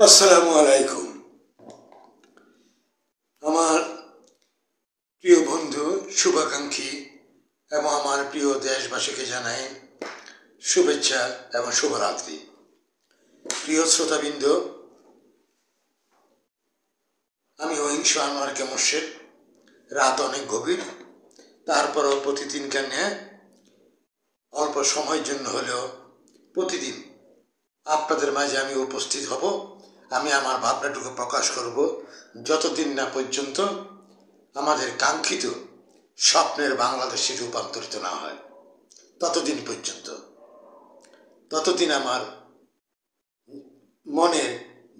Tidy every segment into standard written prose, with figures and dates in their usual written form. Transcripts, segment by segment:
আসসালামু আলাইকুম। আমার প্রিয় বন্ধু, শুভাকাঙ্ক্ষী এবং আমার প্রিয় দেশবাসীকে জানাই শুভেচ্ছা এবং শুভরাত্রি। প্রিয় শ্রোতাবৃন্দ, আমি অহিংস আনোয়ারকে মোর্শেদ। রাত অনেক গভীর, তারপরও প্রতিদিনকে নিয়ে অল্প সময়ের জন্য হলেও প্রতিদিন আপনাদের মাঝে আমি উপস্থিত হব। আমি আমার ভাবনাটুকু প্রকাশ করব যতদিন না পর্যন্ত আমাদের কাঙ্ক্ষিত স্বপ্নের বাংলাদেশে রূপান্তরিত না হয়, ততদিন পর্যন্ত। ততদিন আমার মনে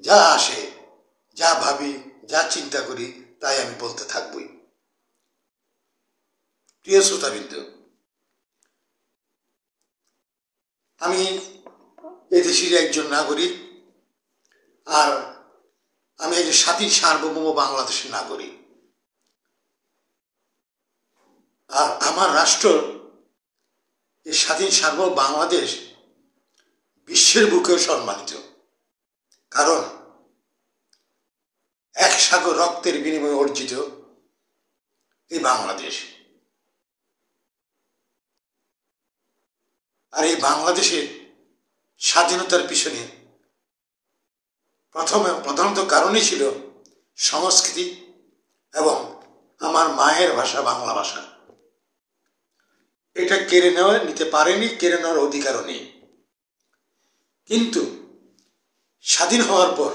যা আসে, যা ভাবি, যা চিন্তা করি, তাই আমি বলতে থাকবই। প্রিয় শ্রোতাবৃন্দ, আমি এদেশের একজন নাগরিক, আর আমি একজন স্বাধীন সার্বভৌম বাংলাদেশের নাগরিক। আর আমার রাষ্ট্র, এই স্বাধীন সার্বভৌম বাংলাদেশ, বিশ্বের বুকেও সম্মানিত। কারণ এক সাগর রক্তের বিনিময়ে অর্জিত এই বাংলাদেশ। আর এই বাংলাদেশের স্বাধীনতার পিছনে প্রধানত কারণই ছিল সংস্কৃতি এবং আমার মায়ের ভাষা বাংলা ভাষা। এটা কেড়ে নিতে পারেনি, কেড়ে নেওয়ার অধিকারও নেই। কিন্তু স্বাধীন হওয়ার পর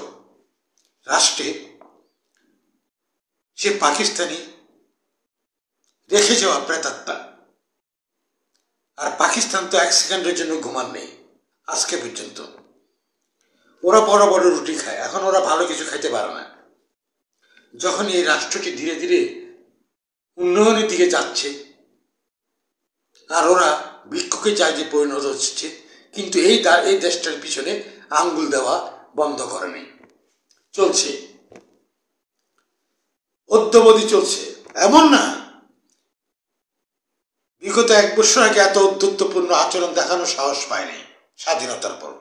রাষ্ট্রে সে পাকিস্তানি রেখে যাওয়া প্রেতাত্মা, আর পাকিস্তান তো এক সেকেন্ডের জন্য ঘুমান নেই আজকে পর্যন্ত। ওরা বড় বড় রুটি খায়, এখন ওরা ভালো কিছু খাইতে পারে না। যখন এই রাষ্ট্রটি ধীরে ধীরে উন্নয়নের দিকে যাচ্ছে আর ওরা ভিক্ষুকে চাইতে পরিণত হচ্ছে, কিন্তু এই দেশটার পিছনে আঙ্গুল দেওয়া বন্ধ করেনি, চলছে, অদ্যাবধি চলছে। এমন না বিগত 1 বছর আগে এত উদ্ধত্তপূর্ণ আচরণ দেখানোর সাহস পায়নি স্বাধীনতার পর,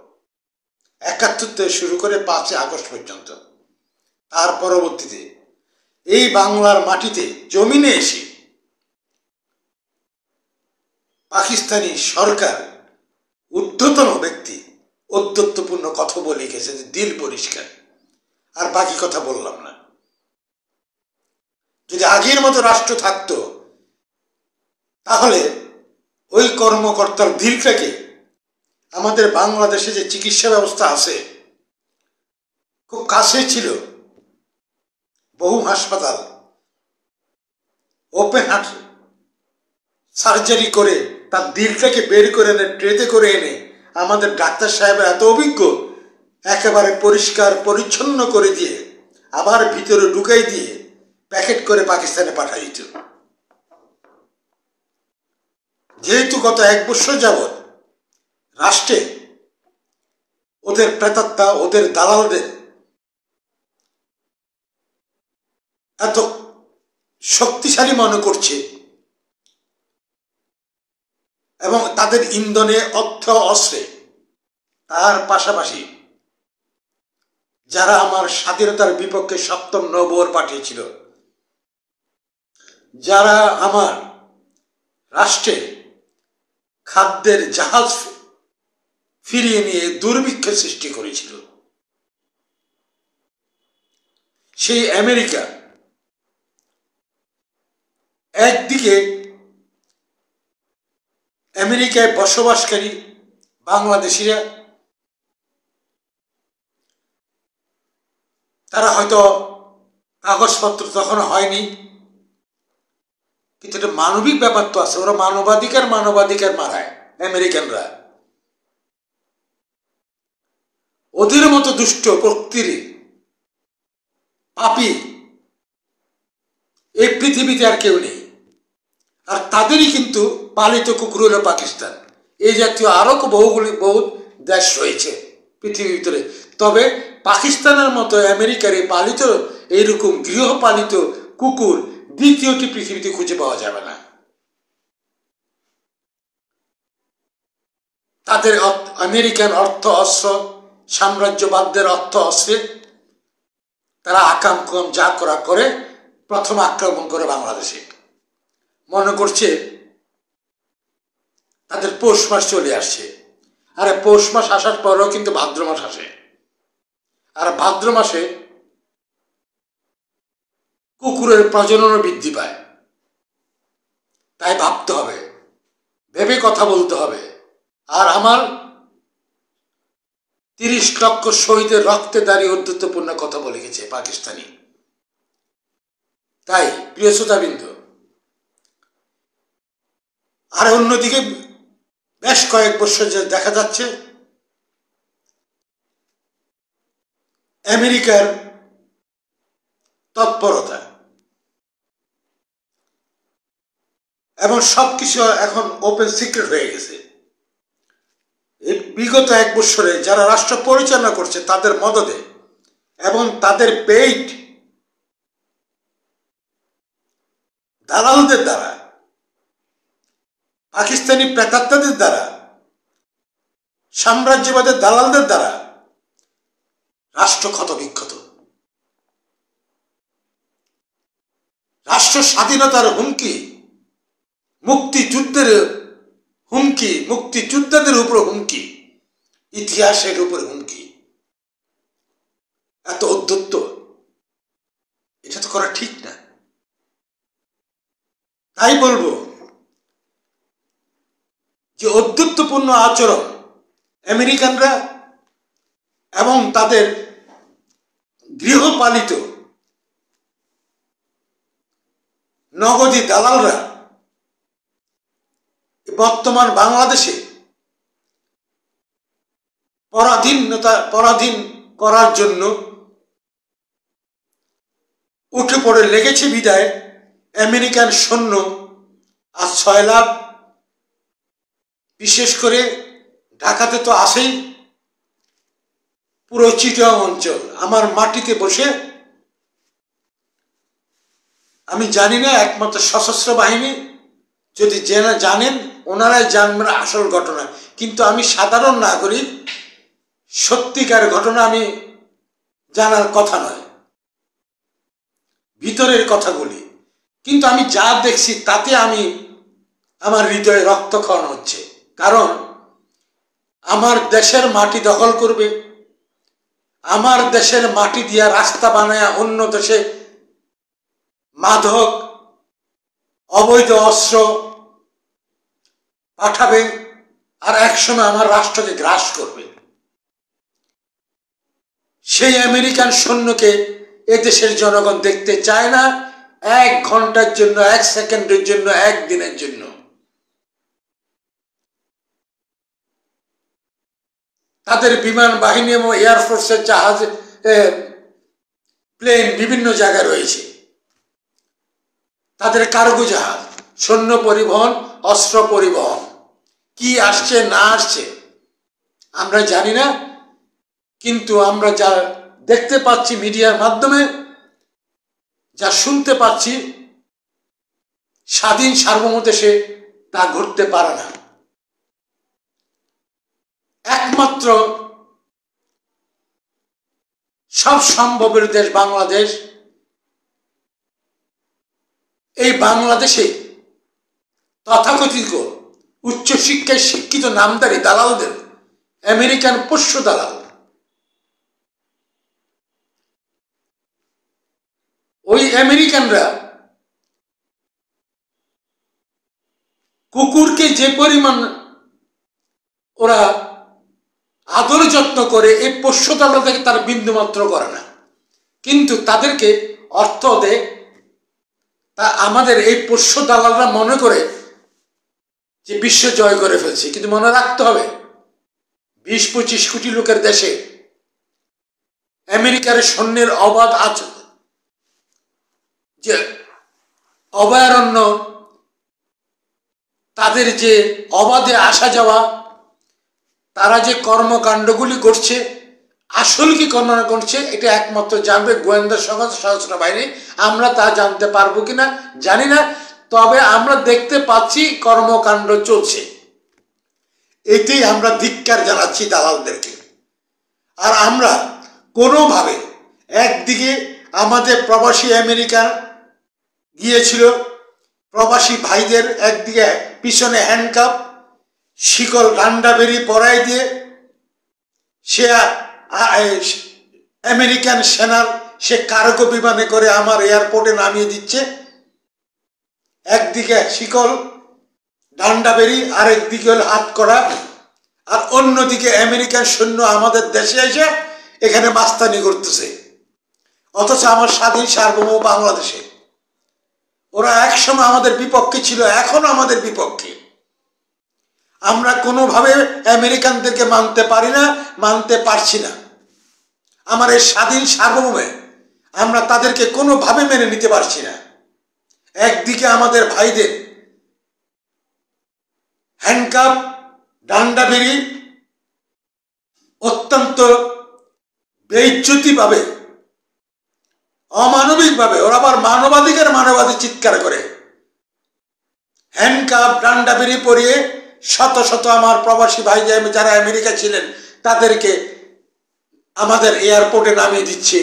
71 থেকে শুরু করে 5 আগস্ট পর্যন্ত। তার পরবর্তীতে এই বাংলার মাটিতে জমিনে এসে পাকিস্তানি সরকার, ঊর্ধ্বতন ব্যক্তি ঔদ্ধত্যপূর্ণ কথা বলে গেছে, দিল পরিষ্কার। আর বাকি কথা বললাম না। যদি আগের মতো রাষ্ট্র থাকতো, তাহলে ওই কর্মকর্তার দিলটাকে, আমাদের বাংলাদেশে যে চিকিৎসা ব্যবস্থা আছে খুব কাছে ছিল, বহু হাসপাতাল ওপেন হার্ট সার্জারি করে তার দিলটাকে বের করে এনে ট্রেতে করে এনে আমাদের ডাক্তার সাহেবরা এত অভিজ্ঞ, একেবারে পরিষ্কার পরিচ্ছন্ন করে দিয়ে আবার ভিতরে ঢুকাই দিয়ে প্যাকেট করে পাকিস্তানে পাঠাই দিত। যেহেতু গত 1 বছর যাবৎ রাষ্ট্রে ওদের প্রেতাত্মা, ওদের দালালদের এত শক্তিশালী মনে করছে এবং তাদের ইন্ধনে, অর্থ, অস্ত্রে, তার পাশাপাশি যারা আমার স্বাধীনতার বিপক্ষে সপ্তম নৌবহর পাঠিয়েছিল, যারা আমার রাষ্ট্রে খাদ্যের জাহাজ ফিরিয়ে নিয়ে দুর্ভিক্ষের সৃষ্টি করেছিল, সেই আমেরিকা একদিকে আমেরিকায় বসবাসকারী বাংলাদেশিরা, তারা হয়তো কাগজপত্র তখন হয়নি, কিন্তু এটা মানবিক ব্যাপার তো আছে। ওরা মানবাধিকার মারায় আমেরিকানরা। ওদের মতো দুষ্ট প্রকৃতির পাপী এই পৃথিবীতে আর কেউ নেই। আর তাদেরই কিন্তু পালিত কুকুর হলো পাকিস্তান। এই জাতীয় আরো বহু দেশ রয়েছে পৃথিবীর ভিতরে, তবে পাকিস্তানের মতো আমেরিকার পালিত এইরকম গৃহপালিত কুকুর দ্বিতীয়টি পৃথিবীতে খুঁজে পাওয়া যাবে না। তাদের আমেরিকান অর্থ, অস্ত্র সাম্রাজ্যবাদদের অর্থ অস্ত্রে তারা আকাম কুকাম যা করা করে প্রথম আক্রমণ করে বাংলাদেশে। মনে করছে তাদের পৌষ মাস চলে আসছে। আরে পৌষ মাস আসার পরেও কিন্তু ভাদ্র মাস আসে, আর ভাদ্র মাসে কুকুরের প্রজননও বৃদ্ধি পায়। তাই ভাবতে হবে, ভেবে কথা বলতে হবে। আর আমার 30 লক্ষ শহীদের রক্তে দাঁড়িয়ে উদ্ধত্তপূর্ণ কথা বলে গেছে পাকিস্তানি। তাই প্রিয় শ্রোতাবৃন্দ, আর অন্যদিকে বেশ কয়েক বছর যে দেখা যাচ্ছে আমেরিকার তৎপরতা এবং সবকিছু এখন ওপেন সিক্রেট হয়ে গেছে। বিগত 1 বছরে যারা রাষ্ট্র পরিচালনা করছে তাদের মদদে এবং তাদের পেইড দালালদের দ্বারা, পাকিস্তানি প্রেতাত্মাদের দ্বারা, সাম্রাজ্যবাদের দালালদের দ্বারা রাষ্ট্র ক্ষতবিক্ষত। রাষ্ট্র স্বাধীনতার হুমকি, মুক্তিযুদ্ধের হুমকি, মুক্তিযোদ্ধাদের উপর হুমকি, ইতিহাসের উপর হুমকি। এত উদ্ধত্ত, এটা তো করা ঠিক না। তাই বলবো যে উদ্ধত্তপূর্ণ আচরণ আমেরিকানরা এবং তাদের গৃহপালিত নগদী দালালরা বর্তমান বাংলাদেশে পরাধীন করার জন্য উঠে পড়ে লেগেছে বিদায় আমেরিকান সৈন্য আজ 6 লাখ, বিশেষ করে ঢাকাতে তো আসেই, পুরো চিটাং অঞ্চল আমার মাটিতে বসে। আমি জানি না, একমাত্র সশস্ত্র বাহিনী যদি জানেন ওনারাই জানবেন আসল ঘটনা, কিন্তু আমি সাধারণ নাগরিক, সত্যিকার ঘটনা আমি জানার কথা নয়, ভিতরের কথাগুলি। কিন্তু আমি যা দেখছি তাতে আমার হৃদয়ে রক্তক্ষরণ হচ্ছে। কারণ আমার দেশের মাটি দখল করবে, আমার দেশের মাটি দিয়া রাস্তা বানায় অন্য দেশে মাদক, অবৈধ অস্ত্র পাঠাবে, আর একসময় আমার রাষ্ট্রকে গ্রাস করবে। সেই আমেরিকান সৈন্যকে এদেশের জনগণ দেখতে চায় না 1 ঘন্টার জন্য, 1 সেকেন্ডের জন্য, 1 দিনের জন্য। তাদের বিমান বাহিনী এবং এয়ারফোর্সের জাহাজ, প্লেন বিভিন্ন জায়গায় রয়েছে, তাদের কার্গো জাহাজ, সৈন্য পরিবহন, অস্ত্র পরিবহন। কি আসছে না আসছে আমরা জানি না, কিন্তু আমরা যা দেখতে পাচ্ছি মিডিয়ার মাধ্যমে, যা শুনতে পাচ্ছি, স্বাধীন সার্বভৌম দেশে তা ঘটতে পারে না। একমাত্র সব সম্ভবের দেশ বাংলাদেশ। এই বাংলাদেশে তথাকথিত উচ্চশিক্ষায় শিক্ষিত নামদারি দালালদের, আমেরিকান পোষ্য দালাল, ওই আমেরিকানরা কুকুরকে যে পরিমাণ ওরা আদর যত্ন করে, এই পোষ্য দালালদেরকে তার বিন্দুমাত্র করে না, কিন্তু তাদেরকে অর্থ দেয়। তা আমাদের এই পোষ্য দালালরা মনে করে যে বিশ্ব জয় করে ফেলছে, কিন্তু মনে রাখতে হবে 20-25 কোটি লোকের দেশে আমেরিকার সৈন্যের অবাধ আছে যে অভয়ারণ্য, তাদের যে অবাধে আসা যাওয়া, তারা যে কর্মকাণ্ডগুলি করছে, আসল কি কর্ম করছে এটা একমাত্র জানবে গোয়েন্দা সংস্থা, সশস্ত্র বাহিনী। আমরা তা জানতে পারবো কিনা জানি না, তবে আমরা দেখতে পাচ্ছি কর্মকাণ্ড চলছে। এতেই আমরা ধিক্কার জানাচ্ছি দালালদেরকে। আর আমরা কোনোভাবে, একদিকে আমাদের প্রবাসী আমেরিকা গিয়েছিল, প্রবাসী ভাইদের একদিকে পিছনে হ্যান্ডকাপ, শিকল ডান্ডা বেরি পরাই দিয়ে সে আমেরিকান সেনার সে কার্গো বিমানে করে আমার এয়ারপোর্টে নামিয়ে দিচ্ছে। একদিকে শিকল ডান্ডা বেরি, আরেকদিকে হলো হাত করা, আর অন্যদিকে আমেরিকান সৈন্য আমাদের দেশে এসে এখানে মাস্তানি করতেছে। অথচ আমার স্বাধীন সার্বভৌম বাংলাদেশে ওরা একসময় আমাদের বিপক্ষে ছিল, এখন আমাদের বিপক্ষে। আমরা কোনোভাবে আমেরিকানদেরকে মানতে পারি না, মানতে পারছি না। আমার এই স্বাধীন সার্বভৌমে আমরা তাদেরকে কোনোভাবে মেনে নিতে পারছি না। একদিকে আমাদের ভাইদের হ্যান্ডকাপ, ডান্ডা বেরি অত্যন্ত বেইজ্জতিভাবে, অমানবিকভাবে, ওরা আবার মানবাধিকার চিৎকার করে হ্যান্ডকাপ ডান্ডা বেরি পরিয়ে শত শত আমার প্রবাসী ভাই যারা আমেরিকা ছিলেন তাদেরকে আমাদের এয়ারপোর্টে নামিয়ে দিচ্ছে,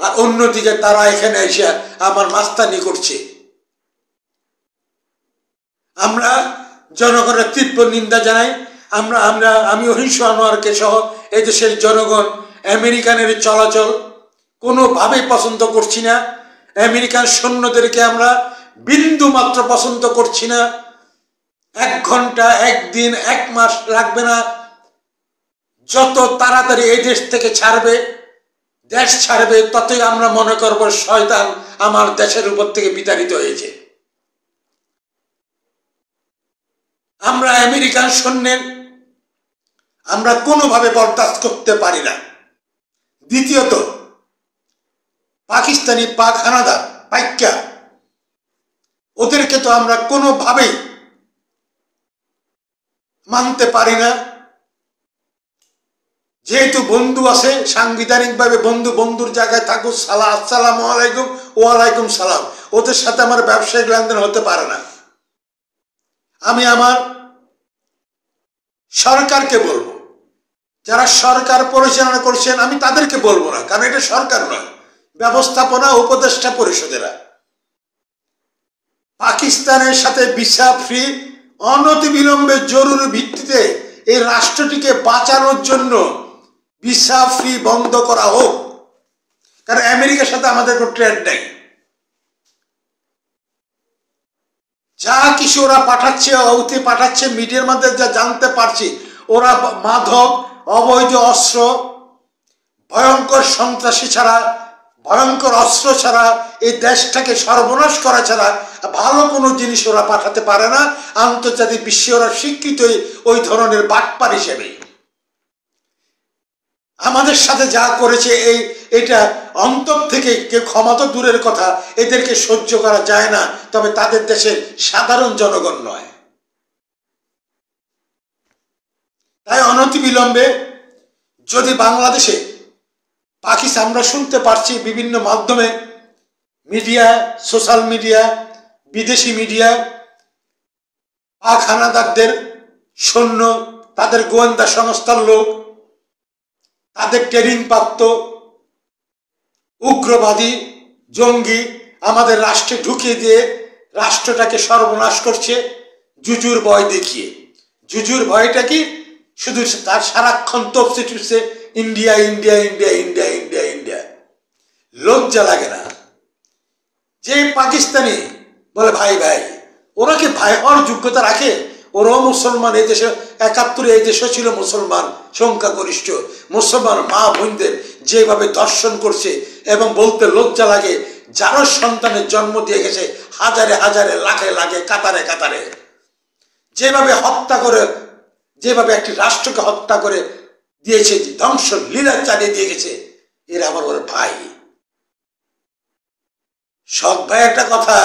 আর অন্যদিকে তারা এখানে এসে আমার মাস্তানি করছে। আমরা জনগণের তীব্র নিন্দা জানাই। আমি অহিংস আনোয়ারকে সহ এই দেশের জনগণ আমেরিকানের চলাচল কোনোভাবেই পছন্দ করছি না। আমেরিকান সৈন্যদেরকে আমরা বিন্দু মাত্র পছন্দ করছি না। 1 ঘন্টা, 1 দিন, 1 মাস লাগবে না, যত তাড়াতাড়ি এই দেশ থেকে দেশ ছাড়বে, ততই আমরা মনে করব শয়তান আমার দেশের উপর থেকে বিতাড়িত হয়েছে। আমরা আমেরিকান সৈন্যের আমরা কোনোভাবে বরদাস্ত করতে পারি না। দ্বিতীয়ত, পাকিস্তানি পাক হানাদার পাইক্কা, ওদেরকে তো আমরা কোনোভাবেই মানতে পারি না। যেহেতু বন্ধু আছে, সাংবিধানিকভাবে বন্ধুর জায়গায় থাকুক, আসসালামু আলাইকুম, ওয়ালাইকুম সালাম, ওদের সাথে আমার ব্যবসায়িক লেনদেন হতে পারে না। আমি আমার সরকারকে বলবো, যারা সরকার পরিচালনা করছেন, আমি তাদেরকে বলবো না, কারণ এটা সরকার নয়, ব্যবস্থাপনা উপদেষ্টা পরিষদেরা পাকিস্তানের সাথে ভিসা ফ্রি অনতিবিলম্বে জরুরি ভিত্তিতে এই রাষ্ট্রটিকে বাঁচানোর জন্য ভিসা ফ্রি বন্ধ করা হোক। কারণ আমেরিকার সাথে আমাদের কোনো ট্রেড নেই। যা কিছু ওরা পাঠাচ্ছে মিডিয়ার মধ্যে যা জানতে পারছি, ওরা মাদক, অবৈধ অস্ত্র, ভয়ঙ্কর সন্ত্রাসী ছাড়া, ভয়ঙ্কর অস্ত্র ছাড়া, এই দেশটাকে সর্বনাশ করা ছাড়া ভালো কোনো জিনিস ওরা পাঠাতে পারে না। আন্তর্জাতিক বিশ্বে ওরা স্বীকৃত ওই ধরনের বাটপার হিসেবে। আমাদের সাথে যা করেছে এটা অন্তর থেকে কেউ ক্ষমা তো দূরের কথা, এদেরকে সহ্য করা যায় না, তবে তাদের দেশের সাধারণ জনগণ নয়। তাই অনতিবিলম্বে যদি বাংলাদেশে পাকিস্তান, আমরা শুনতে পারছি বিভিন্ন মাধ্যমে, মিডিয়া, সোশ্যাল মিডিয়া, বিদেশি মিডিয়া, পাক হানাদারদের সৈন্য, তাদের গোয়েন্দা সংস্থার লোক, তাদের ট্রেনিং প্রাপ্ত উগ্রবাদী জঙ্গি আমাদের রাষ্ট্রে ঢুকিয়ে দিয়ে রাষ্ট্রটাকে সর্বনাশ করছে জুজুর ভয় দেখিয়ে। জুজুর ভয়টা কি? শুধু তার সারাক্ষণ তফসি টুপছে India India India India India India. লজ্জা লাগে না? যে পাকিস্তানি বলে ভাই ভাই, ওরা কি ভাই হওয়ার যোগ্যতা রাখে? ওরাও মুসলমান, এই দেশে 71 এই দেশও ছিল মুসলমান সংখ্যাগরিষ্ঠ। মুসলমান মা বোনদের যেভাবে দর্শন করছে, এবং বলতে লজ্জা লাগে, যারা সন্তানের জন্ম দিয়ে গেছে হাজারে হাজারে, লাখে লাখে, কাতারে কাতারে, যেভাবে হত্যা করে, যেভাবে একটি রাষ্ট্রকে হত্যা করে দিয়েছে, ধ্বংস লীলা চালিয়ে দিয়ে গেছে, এরা আমার ওর ভাই। সৎ ভাই একটা কথা,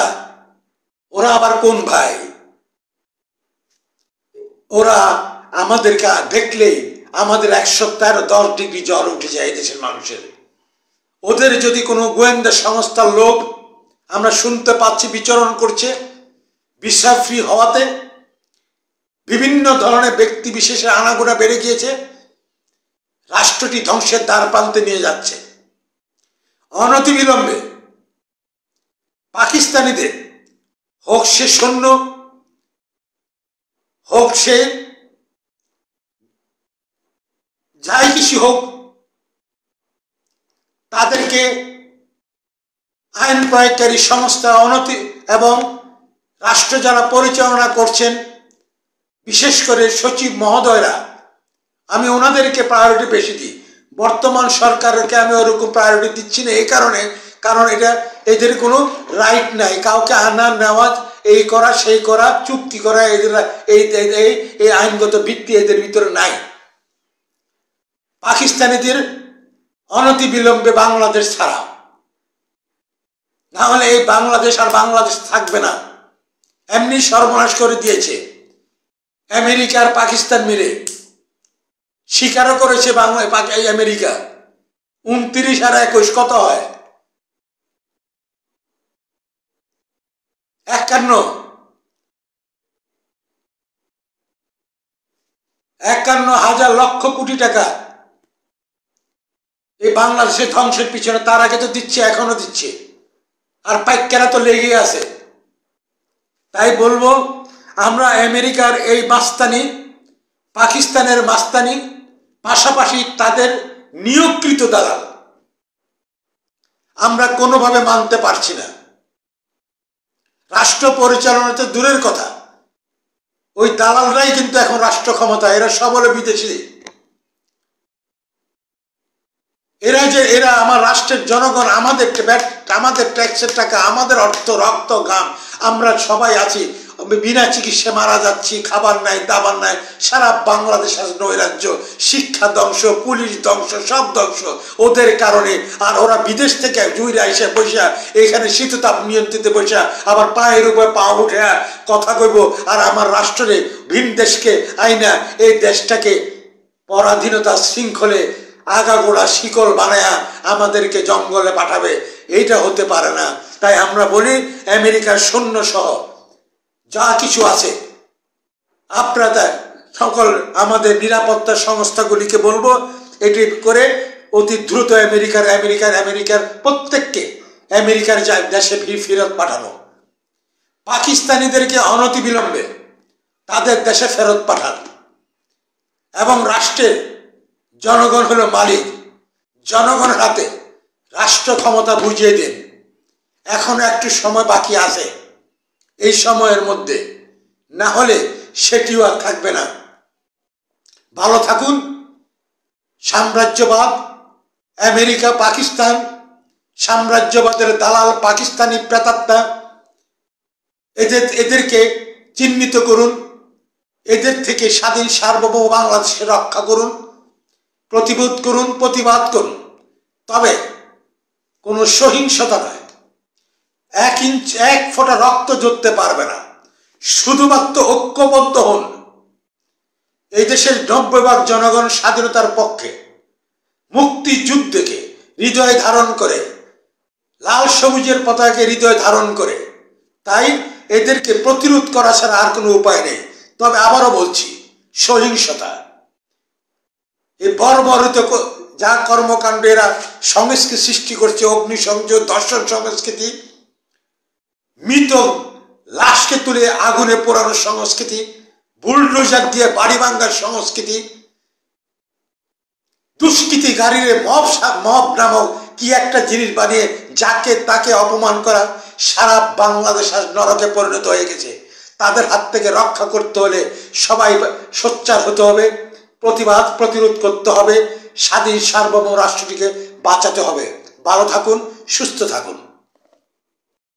ওরা আবার কোন ভাই? ওরা আমাদেরকে দেখলেই আমাদের 110 ডিগ্রি জ্বর উঠে যায় দেশের মানুষের। ওদের যদি কোনো গোয়েন্দা সংস্থার লোক আমরা শুনতে পাচ্ছি বিচরণ করছে, ভিসা ফ্রি হওয়াতে বিভিন্ন ধরনের ব্যক্তি বিশেষের আনাগোনা বেড়ে গিয়েছে, রাষ্ট্রটি ধ্বংসের দ্বার প্রান্তে নিয়ে যাচ্ছে। অনতিবিলম্বে পাকিস্তানিদের, হোক সে সৈন্য, হোক সে যাই কিছু হোক, তাদেরকে আইন প্রয়োগকারী সংস্থা এবং রাষ্ট্র যারা পরিচালনা করছেন, বিশেষ করে সচিব মহোদয়রা, আমি ওনাদেরকে প্রায়োরিটি বেশি দিই। বর্তমান সরকারকে আমি ওরকম প্রায়োরিটি দিচ্ছি না, এই কারণ এটা এদের কোনো রাইট নাই কাউকে আনা নেওয়া, এই করা সেই করা, চুক্তি করা, এদের এই আইনগত ভিত্তি এদের ভিতরে নাই। পাকিস্তানিদের অনতিবিলম্বে বাংলাদেশ ছাড়া, না হলে এই বাংলাদেশ আর বাংলাদেশ থাকবে না। এমনি সর্বনাশ করে দিয়েছে আমেরিকা আর পাকিস্তান মিলে, স্বীকারও করেছে আমেরিকা। 29 আর 21 কত হয়? 51,000 লক্ষ কোটি টাকা এই বাংলাদেশের ধ্বংসের পিছনে। তার আগে তো দিচ্ছে, এখনো দিচ্ছে, আর পাইকারা তো লেগে আছে। তাই বলবো, আমরা আমেরিকার এই মাস্তানি, পাকিস্তানের মাস্তানি, পাশাপাশি তাদের নিয়োগকৃত দালাল আমরা কোনোভাবে মানতে পারছি না। রাষ্ট্র পরিচালনাতে দূরের কথা, ওই দালালরাই কিন্তু এখন রাষ্ট্র ক্ষমতা। এরা সব হলো বিদেশি। এরা আমার রাষ্ট্রের জনগণ, আমাদের ট্যাক্সের টাকা, আমাদের অর্থ, রক্ত, ঘাম, আমরা সবাই আছি, বিনা চিকিৎসা মারা যাচ্ছি, খাবার নাই, দাবার নাই। সারা বাংলাদেশ আজ নৈরাজ্য, শিক্ষা ধ্বংস, পুলিশ ধ্বংস, সব ধ্বংস ওদের কারণে। আর ওরা বিদেশ থেকে জুইরা এসে বসা, এখানে শীততাপ নিয়ন্ত্রিত বসা, আবার পায়ের উপরে পা উঠে কথা কইব, আর আমার রাষ্ট্রে ভিন দেশকে আইনা এই দেশটাকে পরাধীনতা শৃঙ্খলে আগাগোড়া শিকল বানায়া আমাদেরকে জঙ্গলে পাঠাবে। এইটা হতে পারে না। তাই আমরা বলি, আমেরিকার সৈন্য সহ যা কিছু আছে, আপনারা সকল আমাদের নিরাপত্তা সংস্থাগুলিকে বলবো, এটি করে অতি দ্রুত আমেরিকার প্রত্যেককে আমেরিকার দেশে ফেরত পাঠানো। পাকিস্তানিদেরকে অনতিবিলম্বে তাদের দেশে ফেরত পাঠান, এবং রাষ্ট্রের জনগণ হলো মালিক, জনগণের হাতে রাষ্ট্র ক্ষমতা বুঝিয়ে দিন। এখনো একটু সময় বাকি আছে, এই সময়ের মধ্যে, না হলে সেটিও আর থাকবে না। ভালো থাকুন। সাম্রাজ্যবাদ, আমেরিকা, পাকিস্তান, সাম্রাজ্যবাদের দালাল, পাকিস্তানি প্রেতাত্মা, এদেরকে চিহ্নিত করুন। এদের থেকে স্বাধীন সার্বভৌম বাংলাদেশকে রক্ষা করুন, প্রতিবাদ করুন। তবে কোনো সহিংসতা নয়। 1 ফোঁটা রক্ত ঝরতে পারবে না। শুধুমাত্র ঐক্যবদ্ধ হন। এই দেশের 90% জনগণ স্বাধীনতার পক্ষে, মুক্তিযুদ্ধকে হৃদয়ে ধারণ করে, লাল সবুজের পতাকাকে হৃদয়ে ধারণ করে। তাই এদেরকে প্রতিরোধ করা ছাড়া আর কোনো উপায় নেই। তবে আবারও বলছি, সহিংসতা, এই বর্বরিত যা কর্মকাণ্ড এরা সংস্কৃতি সৃষ্টি করছে, অগ্নিসংযোগ, ধর্ষণ সংস্কৃতি, মৃত লাশকে তুলে আগুনে পোড়ানোর সংস্কৃতি, বুলডোজার দিয়ে বাড়ি ভাঙার সংস্কৃতি, দুষ্কৃতিকারীর মব নামক কি একটা জিনিস বানিয়ে যাকে তাকে অপমান করা, সারা বাংলাদেশ আজ নরকে পরিণত হয়ে গেছে। তাদের হাত থেকে রক্ষা করতে হলে সবাই সোচ্চার হতে হবে, প্রতিরোধ করতে হবে, স্বাধীন সার্বভৌম রাষ্ট্রটিকে বাঁচাতে হবে। ভালো থাকুন, সুস্থ থাকুন।